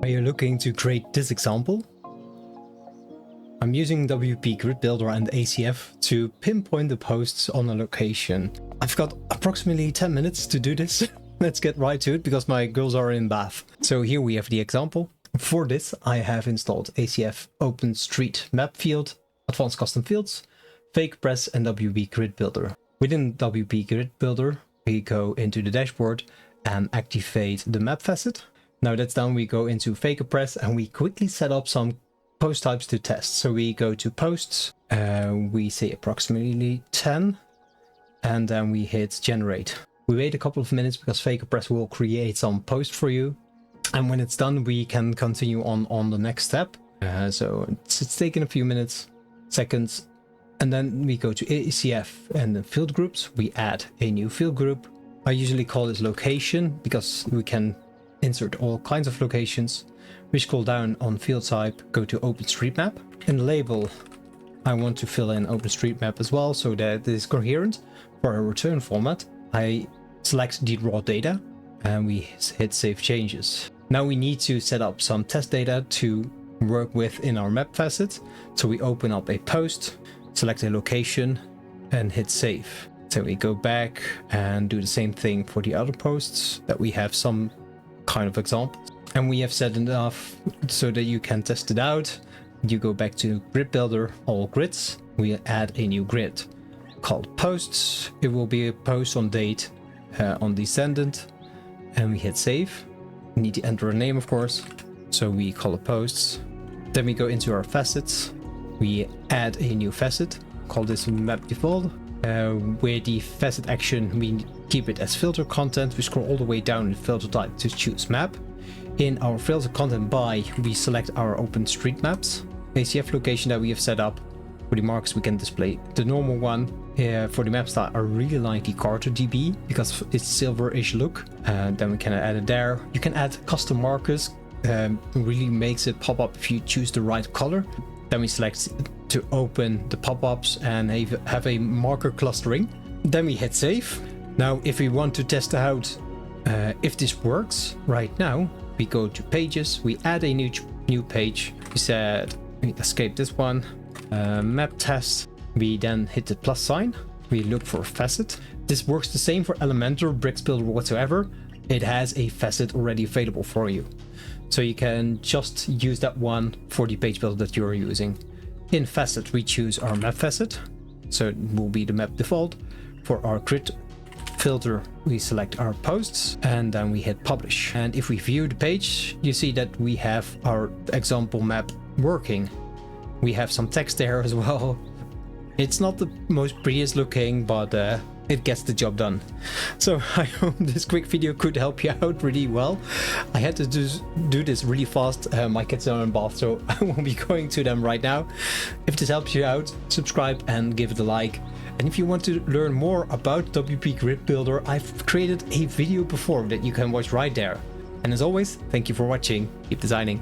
Are you looking to create this example? I'm using WP Grid Builder and ACF to pinpoint the posts on a location. I've got approximately 10 minutes to do this. Let's get right to it because my girls are in bath. So here we have the example. For this, I have installed ACF OpenStreetMap field, Advanced Custom Fields, Fake Press and WP Grid Builder. Within WP Grid Builder, we go into the dashboard and activate the map facet. Now that's done, we go into Fake Press and we quickly set up some post types to test. So we go to posts, we say approximately 10, and then we hit generate. We wait a couple of minutes because Fake Press will create some post for you. And when it's done, we can continue on the next step. So it's taking a few minutes, seconds. And then we go to ACF and the field groups. We add a new field group. I usually call this location because we can insert all kinds of locations. We scroll down on field type, go to OpenStreetMap. In the label, I want to fill in OpenStreetMap as well so that it is coherent. For a return format, I select the raw data and we hit save changes. Now we need to set up some test data to work with in our map facet. So we open up a post, select a location and hit save. So we go back and do the same thing for the other posts that we have some kind of example. And we have set enough so that you can test it out. You go back to Grid Builder, all grids. We add a new grid called posts. It will be a post on date on descendant. And we hit save. We need to enter a name, of course. So we call it posts. Then we go into our facets. We add a new facet, call this map default. Where the facet action, we keep it as filter content. We scroll all the way down in filter type to choose map. In our filter content by, we select our OpenStreetMaps. ACF location that we have set up. For the marks, we can display the normal one. For the map style, I really like the CartoDB because it's silverish look. Then we can add it there. You can add custom markers. Really makes it pop up if you choose the right color. Then we select to open the pop-ups and have a marker clustering. Then we hit save. Now, if we want to test out if this works right now, we go to pages. We add a new page. We said we escape this one. Map test. We then hit the plus sign. We look for a facet. This works the same for Elementor, Bricks Builder, whatsoever. It has a facet already available for you. So you can just use that one for the page builder that you're using. In facet, we choose our map facet. So it will be the map default. For our grid filter, we select our posts and then we hit publish. And if we view the page, you see that we have our example map working. We have some text there as well. It's not the most prettiest looking, but it gets the job done. So I hope this quick video could help you out really well. I had to do this really fast. My kids are in bath, so I won't be going to them right now. If this helps you out, subscribe and give it a like. And if you want to learn more about WP Grid Builder, I've created a video before that you can watch right there. And as always, thank you for watching. Keep designing.